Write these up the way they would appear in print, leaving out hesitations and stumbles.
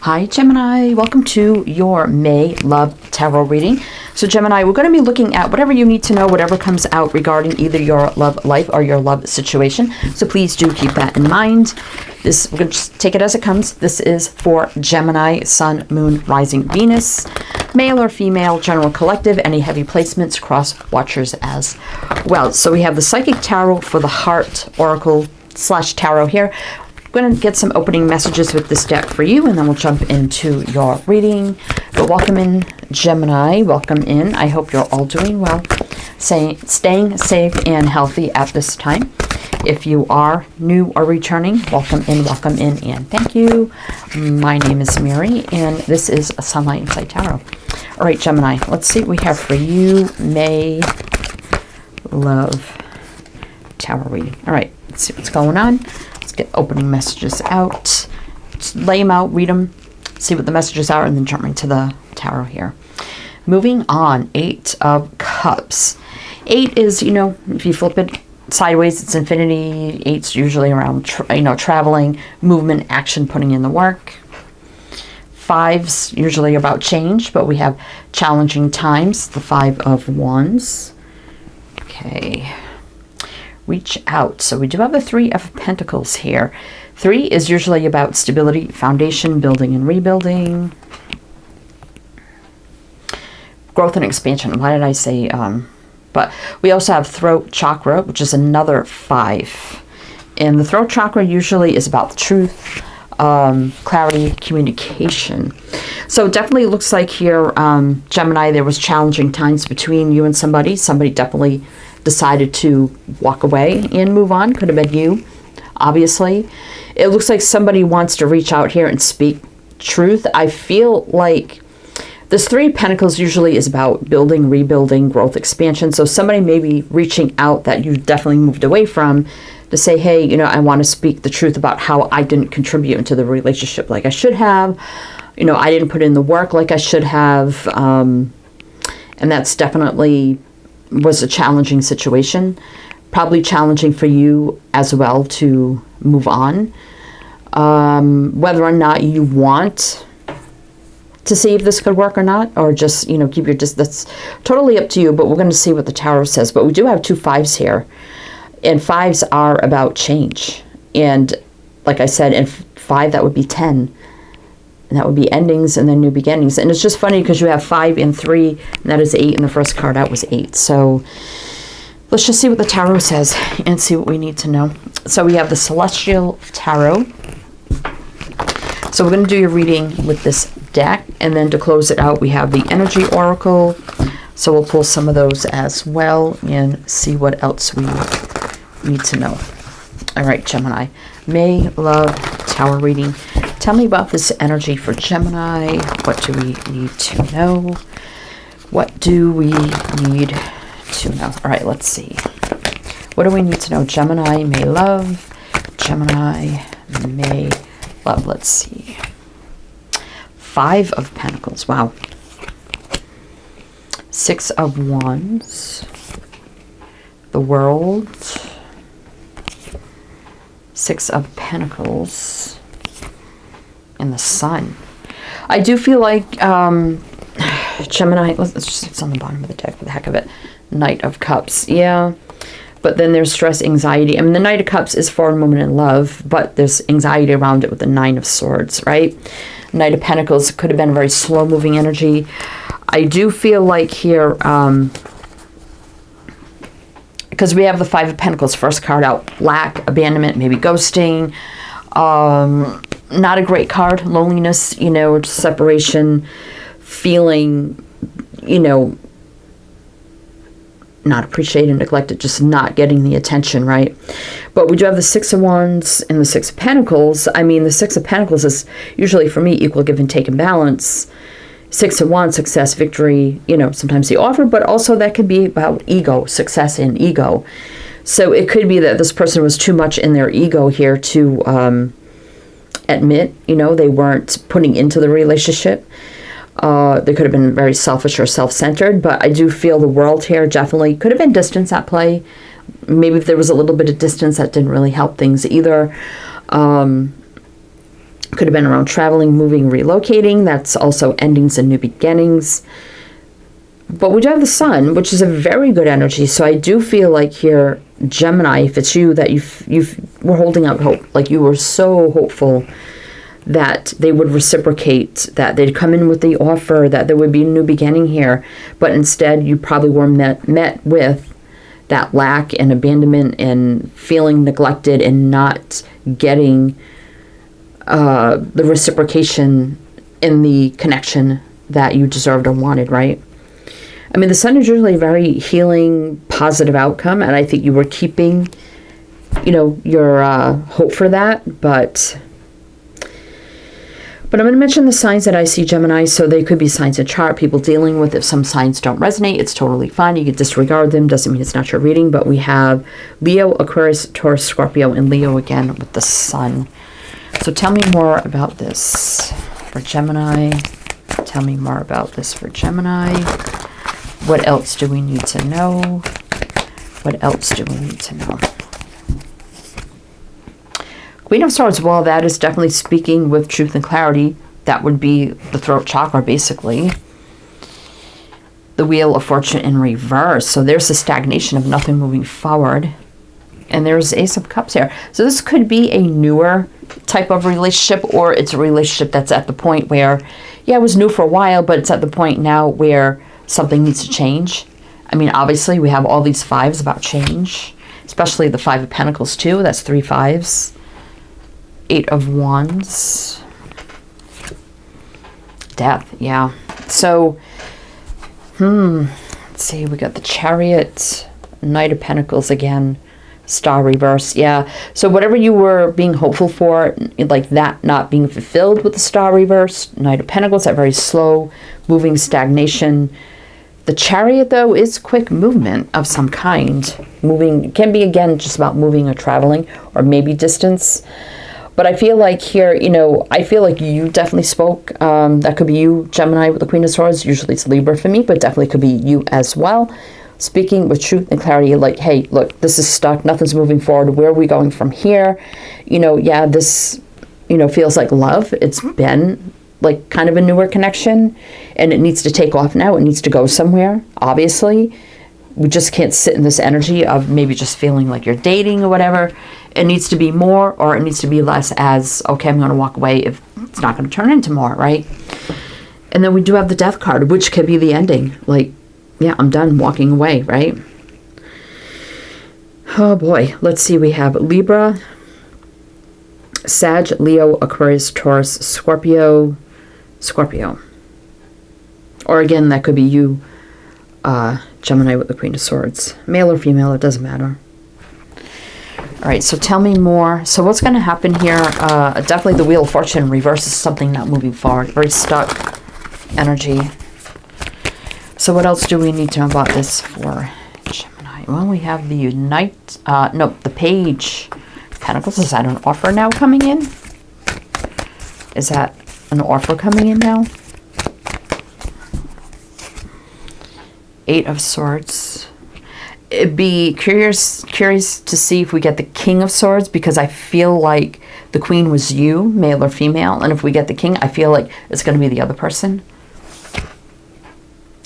Hi Gemini, welcome to your May Love Tarot reading. So Gemini, we're going to be looking at whatever you need to know, whatever comes out regarding either your love life or your love situation. So please do keep that in mind. We're going to just take it as it comes. This is for Gemini, Sun, Moon, Rising, Venus, male or female, general collective, any heavy placements, cross watchers as well. So we have the Psychic Tarot for the Heart Oracle / Tarot here. I'm going to get some opening messages with this deck for you, and then we'll jump into your reading. But welcome in, Gemini. Welcome in. I hope you're all doing well, staying safe and healthy at this time. If you are new or returning, welcome in, and thank you. My name is Mary, and this is a Sunlight Insight Tarot. All right, Gemini, let's see what we have for you. May Love Tarot reading. All right, let's see what's going on. Get opening messages out, just lay them out, read them, see what the messages are, and then jump into the tarot here. Moving on, 8 of Cups. 8 is, if you flip it sideways, it's infinity. 8's usually around, traveling, movement, action, putting in the work. 5's usually about change, but we have challenging times, the 5 of Wands. Okay. Reach out. So we do have the 3 of Pentacles here. 3 is usually about stability, foundation, building and rebuilding. Growth and expansion. Why did I say, but we also have throat chakra, which is another 5. And the throat chakra usually is about the truth, clarity, communication. So it definitely looks like here, Gemini, there was challenging times between you and somebody. Somebody definitely decided to walk away and move on. Could have been you, obviously. It looks like somebody wants to reach out here and speak truth. I feel like this 3 of Pentacles usually is about building, rebuilding, growth, expansion. So somebody may be reaching out that you definitely moved away from to say, hey, I want to speak the truth about how I didn't contribute into the relationship like I should have. I didn't put in the work like I should have. And that's definitely was a challenging situation, probably challenging for you as well to move on. Whether or not you want to see if this could work or not, or just, keep your distance, that's totally up to you, but we're going to see what the tarot says. But we do have 2 5s here, and 5s are about change. And like I said, in 5, that would be 10. And that would be endings and then new beginnings. And it's just funny because you have 5 and 3, and that is 8, and the first card out was 8. So let's just see what the tarot says and see what we need to know. So we have the Celestial Tarot. So we're going to do your reading with this deck. And then to close it out, we have the Energy Oracle. So we'll pull some of those as well and see what else we need to know. All right, Gemini. May Love Tarot reading. Tell me about this energy for Gemini. What do we need to know? What do we need to know? All right, let's see. What do we need to know? Gemini, May Love. Gemini, May Love. Let's see. 5 of Pentacles. Wow. 6 of Wands. The World. 6 of Pentacles. And the Sun. I do feel like Gemini, it's on the bottom of the deck for the heck of it. Knight of Cups. Yeah. But then there's stress, anxiety. I mean, the Knight of Cups is for a moment in love, but there's anxiety around it with the 9 of Swords, right? Knight of Pentacles could have been a very slow-moving energy. I do feel like here, because we have the 5 of Pentacles, first card out, lack, abandonment, maybe ghosting. Not a great card. Loneliness, separation, feeling, not appreciated, neglected, just not getting the attention, right? But we do have the 6 of Wands and the 6 of Pentacles. I mean, the 6 of Pentacles is usually, for me, equal give and take and balance. 6 of Wands, success, victory, sometimes the offer, but also that could be about ego, success and ego. So it could be that this person was too much in their ego here to admit, they weren't putting into the relationship. They could have been very selfish or self-centered, but I do feel the world here definitely could have been distance at play. Maybe if there was a little bit of distance, that didn't really help things either. Could have been around traveling, moving, relocating. That's also endings and new beginnings. But we do have the sun, which is a very good energy. So I do feel like here, Gemini, if it's you, that you were holding out hope. Like you were so hopeful that they would reciprocate, that they'd come in with the offer, that there would be a new beginning here. But instead, you probably were met with that lack and abandonment and feeling neglected and not getting the reciprocation in the connection that you deserved or wanted, right? I mean, the sun is usually a very healing, positive outcome, and I think you were keeping, your hope for that, but I'm going to mention the signs that I see, Gemini, so they could be signs in chart, people dealing with. If some signs don't resonate, it's totally fine. You can disregard them. Doesn't mean it's not your reading, but we have Leo, Aquarius, Taurus, Scorpio, and Leo again with the sun. So tell me more about this for Gemini. Tell me more about this for Gemini. What else do we need to know? What else do we need to know? Queen of Swords, well, that is definitely speaking with truth and clarity. That would be the throat chakra, basically. The Wheel of Fortune in reverse. So there's a stagnation of nothing moving forward. And there's Ace of Cups here. So this could be a newer type of relationship, or it's a relationship that's at the point where, yeah, it was new for a while, but it's at the point now where something needs to change. I mean, obviously, we have all these fives about change, especially the Five of Pentacles, too. That's 3 fives. 8 of Wands. Death, yeah. So, let's see. We got the Chariot, Knight of Pentacles again, Star reverse, yeah. So whatever you were being hopeful for, like that not being fulfilled with the Star reverse, Knight of Pentacles, that very slow moving stagnation. The Chariot, though, is quick movement of some kind. Moving, can be, again, just about moving or traveling, or maybe distance. But I feel like here, I feel like you definitely spoke. That could be you, Gemini, with the Queen of Swords. Usually it's Libra for me, but definitely could be you as well. Speaking with truth and clarity, like, hey, look, this is stuck. Nothing's moving forward. Where are we going from here? Yeah, this, feels like love. It's been like kind of a newer connection, and it needs to take off now. It needs to go somewhere, obviously. We just can't sit in this energy of maybe just feeling like you're dating or whatever. It needs to be more, or it needs to be less, as, okay, I'm going to walk away if it's not going to turn into more, right? And then we do have the Death card, which could be the ending. Like, yeah, I'm done walking away, right? Oh boy, let's see. We have Libra, Sag, Leo, Aquarius, Taurus, Scorpio. Or again, that could be you, Gemini with the Queen of Swords. Male or female, it doesn't matter. All right, so tell me more. So what's going to happen here? Definitely the Wheel of Fortune in reverse is something not moving forward. Very stuck energy. So what else do we need to know about this for Gemini? Well, we have the the Page of Pentacles. Is that an offer now coming in? Is that an offer coming in now? 8 of Swords. It'd be curious to see if we get the King of Swords, because I feel like the Queen was you, male or female, and if we get the King, I feel like it's going to be the other person.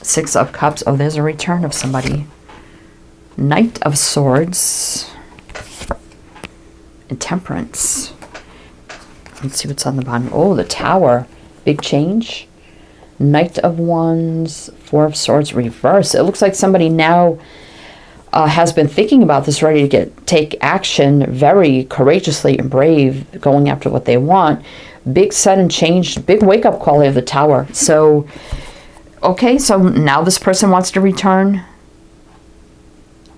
6 of Cups. Oh, there's a return of somebody. Knight of Swords. And Temperance. Let's see what's on the bottom. Oh, the Tower. Big change. Knight of Wands. 4 of Swords reverse. It looks like somebody now has been thinking about this, ready to take action very courageously and brave, going after what they want. Big sudden change, big wake-up call of the Tower. So, okay, so now this person wants to return.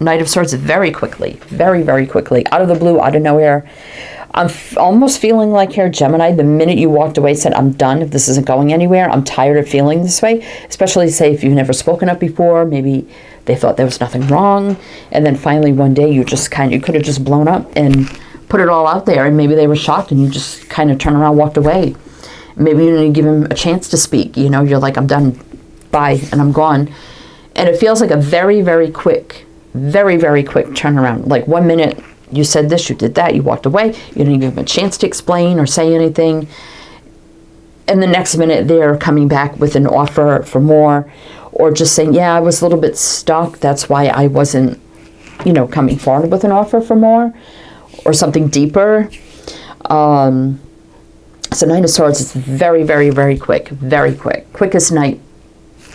Knight of Swords very quickly, very, very quickly, out of the blue, out of nowhere. I'm almost feeling like here, Gemini, the minute you walked away, said, I'm done. If this isn't going anywhere, I'm tired of feeling this way. Especially, say, if you've never spoken up before, maybe they thought there was nothing wrong. And then finally one day you could have just blown up and put it all out there. And maybe they were shocked and you just kind of turned around, walked away. Maybe you didn't give him a chance to speak. You're like, I'm done. Bye. And I'm gone. And it feels like a very, very quick turnaround. Like 1 minute, you said this, you did that, you walked away, you didn't give him a chance to explain or say anything. and the next minute they're coming back with an offer for more, or just saying, yeah, I was a little bit stuck, that's why I wasn't, you know, coming forward with an offer for more or something deeper. So Knight of Swords is very, very, very quick, very quick. Quickest Knight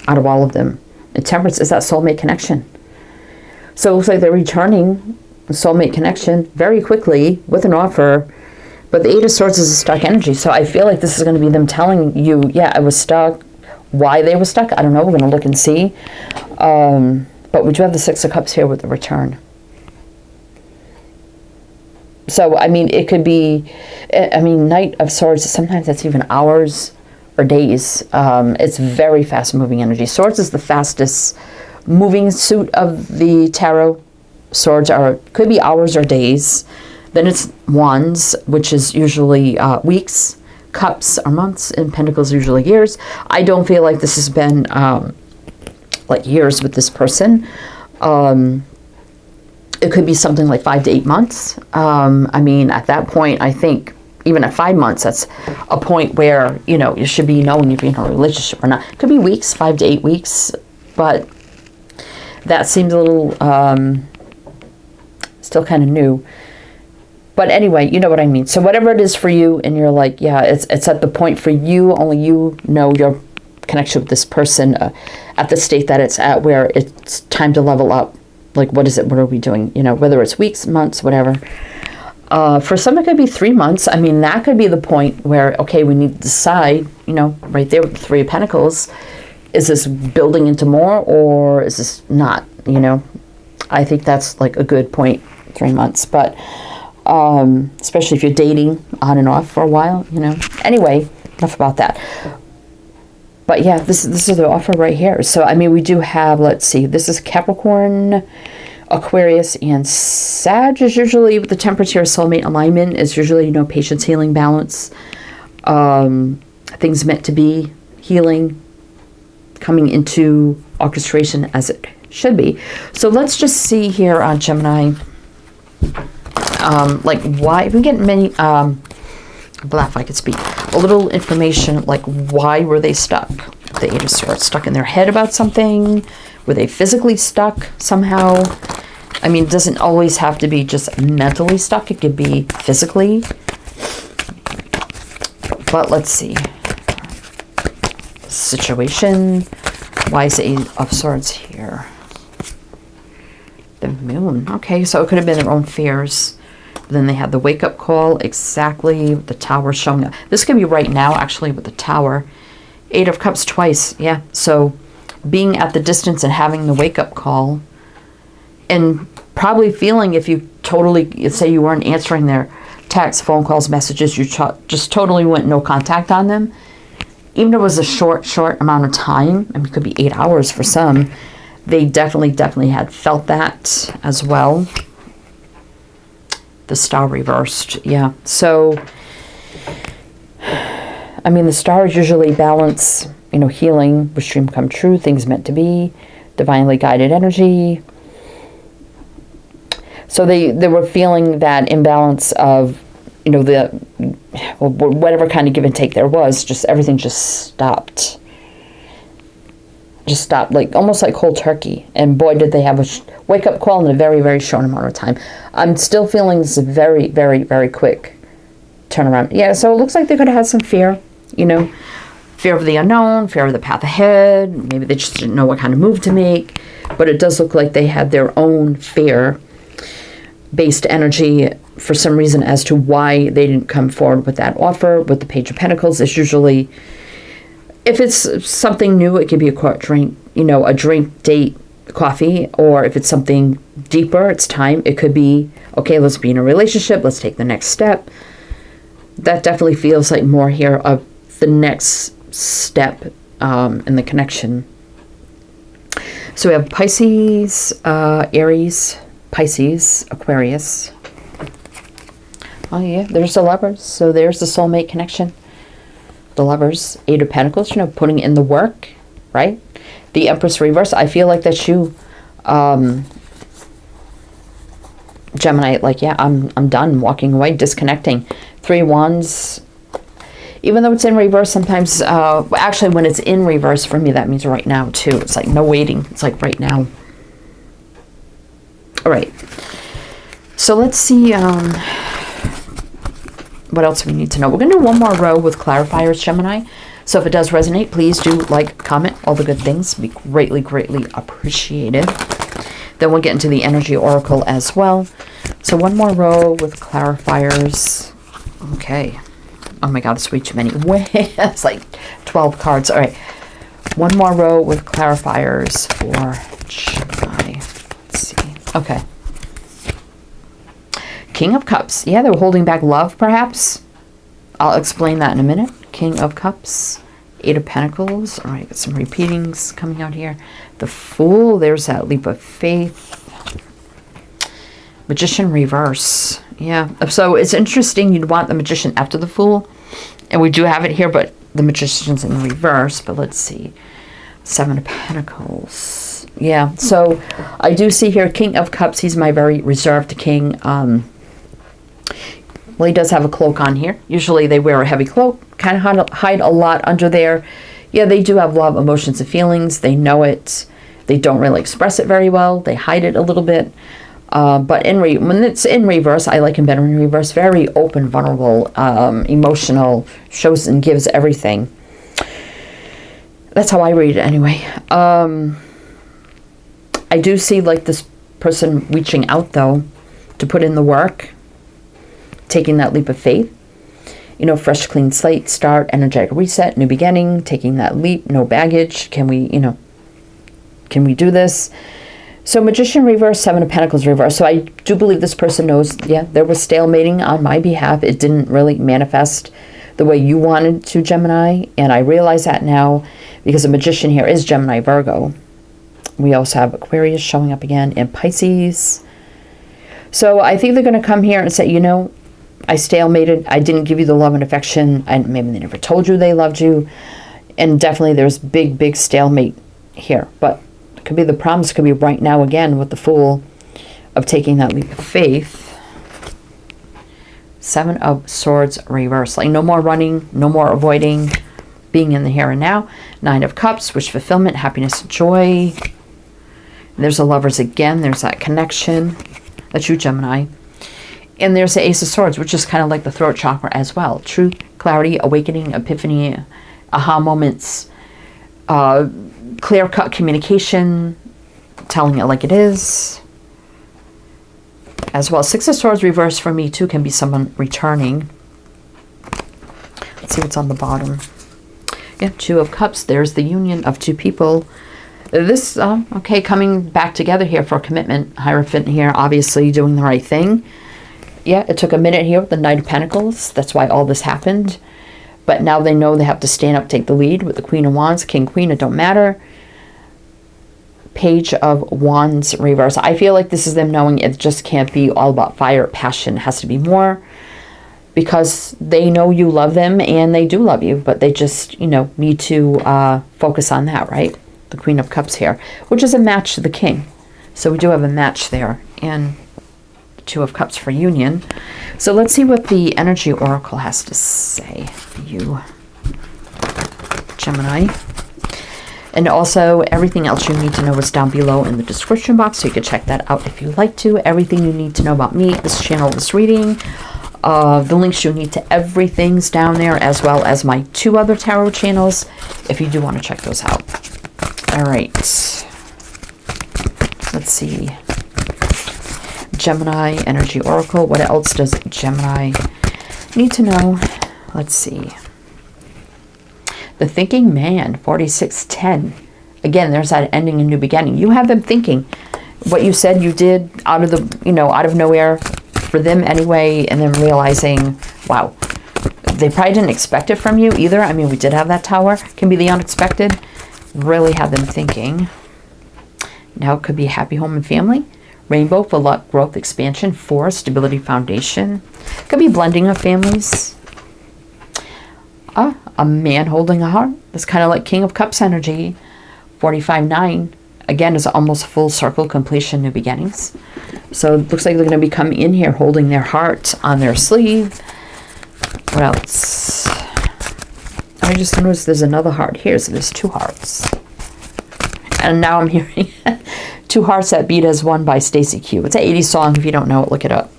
out of all of them. And Temperance is that soulmate connection. So it looks like they're returning a soulmate connection very quickly with an offer. But the Eight of Swords is a stuck energy. So I feel like this is going to be them telling you, yeah, I was stuck. Why they were stuck, I don't know. We're going to look and see. But we do have the Six of Cups here with the return. So, I mean, it could be, I mean, Knight of Swords, sometimes that's even hours or days. It's very fast-moving energy. Swords is the fastest moving suit of the tarot. Swords could be hours or days. Then it's Wands, which is usually weeks. Cups are months, and Pentacles usually years. I don't feel like this has been like years with this person. It could be something like 5 to 8 months. I mean, at that point, I think even at 5 months, that's a point where, you know, you should be knowing if you're in a relationship or not. It could be weeks, 5 to 8 weeks, but that seems a little, still kind of new. But anyway, you know what I mean. So whatever it is for you, and you're like, yeah, it's at the point for you, only you know your connection with this person at the state that it's at, where it's time to level up. Like, what is it? What are we doing? You know, whether it's weeks, months, whatever. For some, it could be 3 months. I mean, that could be the point where, okay, we need to decide, you know, right there with the Three of Pentacles. Is this building into more, or is this not, you know? I think that's like a good point, 3 months. But especially if you're dating on and off for a while, you know. Anyway, enough about that. But yeah, this is the offer right here. So, I mean, we do have, let's see, this is Capricorn, Aquarius, and Sag is usually, with the Temperance here, soulmate alignment is usually, you know, patience, healing, balance, things meant to be, healing, coming into orchestration as it should be. So let's just see here on Gemini, like why, we get many, if I could speak, a little information, like why were they stuck? The Eight of Swords, stuck in their head about something? Were they physically stuck somehow? I mean, it doesn't always have to be just mentally stuck. It could be physically. But let's see. Situation. Why is the Eight of Swords here? The Moon. Okay, so it could have been their own fears. Then they had the wake-up call, exactly, the Tower showing up. This could be right now, actually, with the Tower. Eight of Cups twice, yeah. So being at the distance and having the wake-up call, and probably feeling, if you totally, say you weren't answering their texts, phone calls, messages, you just totally went no contact on them. Even if it was a short amount of time, I mean, it could be 8 hours for some, they definitely had felt that as well. The Star reversed, yeah. So, I mean, the stars usually balance, you know, healing, wish dream come true, things meant to be, divinely guided energy. So they were feeling that imbalance of, you know, whatever kind of give and take there was, just everything just stopped. Just stopped, like almost like cold turkey. And boy, did they have a wake-up call in a very, very short amount of time. I'm still feeling this is a very, very, very quick turnaround. Yeah, so it looks like they could have had some fear, you know, fear of the unknown, fear of the path ahead. Maybe they just didn't know what kind of move to make. But it does look like they had their own fear-based energy for some reason as to why they didn't come forward with that offer. With the Page of Pentacles, it's usually, if it's something new, it could be a court drink, you know, a drink, date, coffee, or if it's something deeper, it's time. It could be, okay, let's be in a relationship, let's take the next step. That definitely feels like more here of the next step in the connection. So we have Pisces, Aries, Pisces, Aquarius. Oh yeah, there's the Lovers. So there's the soulmate connection. The Lovers, Eight of Pentacles, you know, putting in the work, right? The Empress reverse, I feel like that's you, Gemini, like, yeah, I'm done, walking away, disconnecting. Three Wands, Even though it's in reverse, sometimes, actually when it's in reverse for me, that means right now too. It's like no waiting. It's like right now. All right. So let's see what else we need to know. We're going to do one more row with clarifiers, Gemini. So if it does resonate, please do like, comment, all the good things. Be greatly, greatly appreciated. Then we'll get into the energy oracle as well. So one more row with clarifiers. Okay. Oh my God, it's way too many. It's like 12 cards. All right. One more row with clarifiers for Gemini. Let's see. Okay. King of Cups. Yeah, they're holding back love, perhaps. I'll explain that in a minute. King of Cups. Eight of Pentacles. All right, got some repeatings coming out here. The Fool. There's that leap of faith. Magician reverse. Yeah. So it's interesting. You'd want the Magician after the Fool. And we do have it here, but the Magician's in reverse. But let's see. Seven of Pentacles. Yeah. So I do see here King of Cups. He's my very reserved king. Well, he does have a cloak on here. Usually they wear a heavy cloak. Kind of hide a lot under there. Yeah, they do have love, emotions, and feelings. They know it. They don't really express it very well. They hide it a little bit. But when it's in reverse, I like him better in reverse. Very open, vulnerable, emotional, shows and gives everything. That's how I read it anyway. I do see like this person reaching out though to put in the work, taking that leap of faith. You know, fresh, clean slate, start, energetic reset, new beginning, taking that leap, no baggage. Can we do this? So Magician reverse, Seven of Pentacles reverse. So I do believe this person knows, yeah, there was stalemating on my behalf. It didn't really manifest the way you wanted to, Gemini. And I realize that now because the Magician here is Gemini Virgo. We also have Aquarius showing up again and Pisces. So I think they're going to come here and say, you know, I stalemated. I didn't give you the love and affection. And maybe they never told you they loved you. And definitely there's big, big stalemate here. But it could be the promise could be right now again with the Fool of taking that leap of faith. Seven of Swords reverse. Like no more running, no more avoiding, being in the here and now. Nine of Cups, wish fulfillment, happiness, joy. There's the Lovers again. There's that connection. That's you, Gemini. And there's the Ace of Swords, which is kind of like the throat chakra as well. Truth, clarity, awakening, epiphany, aha moments, clear-cut communication, telling it like it is. As well, Six of Swords reverse for me too can be someone returning. Let's see what's on the bottom. Yeah, Two of Cups. There's the union of two people. This, okay, coming back together here for a commitment. Hierophant here, obviously doing the right thing. Yeah, it took a minute here with the Knight of Pentacles. That's why all this happened. But now they know they have to stand up, take the lead with the Queen of Wands, King, Queen, it don't matter. Page of Wands reverse. I feel like this is them knowing it just can't be all about fire, passion. It has to be more because they know you love them and they do love you, but they just, you know, need to focus on that, right? The Queen of Cups here, which is a match to the King. So we do have a match there. And Two of Cups for union. So let's see what the energy oracle has to say for you, Gemini. And also everything else you need to know is down below in the description box, so you can check that out if you'd like to. Everything you need to know about me, this channel, this reading, the links you need to everything's down there, as well as my two other tarot channels if you do want to check those out. All right, let's see. Gemini energy oracle. What else does Gemini need to know? Let's see. The thinking man, 4610. Again, there's that ending and new beginning. You have them thinking what you said you did out of the, you know, out of nowhere for them anyway, and then realizing, wow, they probably didn't expect it from you either. I mean, we did have that Tower. Can be the unexpected. Really have them thinking. Now it could be a happy home and family. Rainbow for luck, growth, expansion. Four, stability, foundation. Could be blending of families. A man holding a heart. That's kind of like King of Cups energy. 45-9. Again, is almost full circle completion, new beginnings. So it looks like they're going to be coming in here holding their heart on their sleeve. What else? I just noticed there's another heart here, so there's 2 hearts. And now I'm hearing 2 Hearts That Beat as One by Stacey Q. It's an 80s song. If you don't know it, look it up.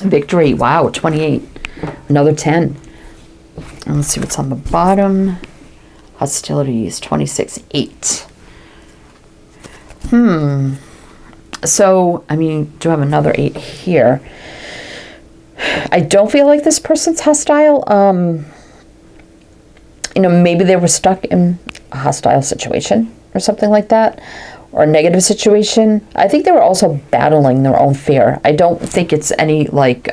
Victory. Wow, 28. Another 10. And let's see what's on the bottom. Hostilities, 26. 8. So, I mean, do have another 8 here. I don't feel like this person's hostile. You know, maybe they were stuck in a hostile situation or something like that, or a negative situation. I think they were also battling their own fear. I don't think it's any like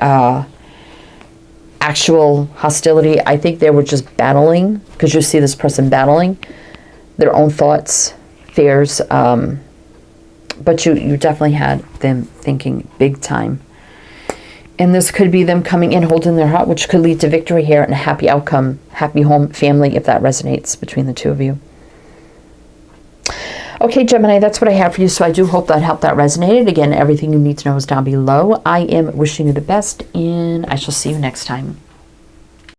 actual hostility. I think they were just battling, because you see this person battling their own thoughts, fears. But you definitely had them thinking big time. And this could be them coming in, holding their heart, which could lead to victory here and a happy outcome, happy home, family, if that resonates between the 2 of you. Okay, Gemini, that's what I have for you. So I do hope that helped, that resonated. Again, everything you need to know is down below. I am wishing you the best, and I shall see you next time.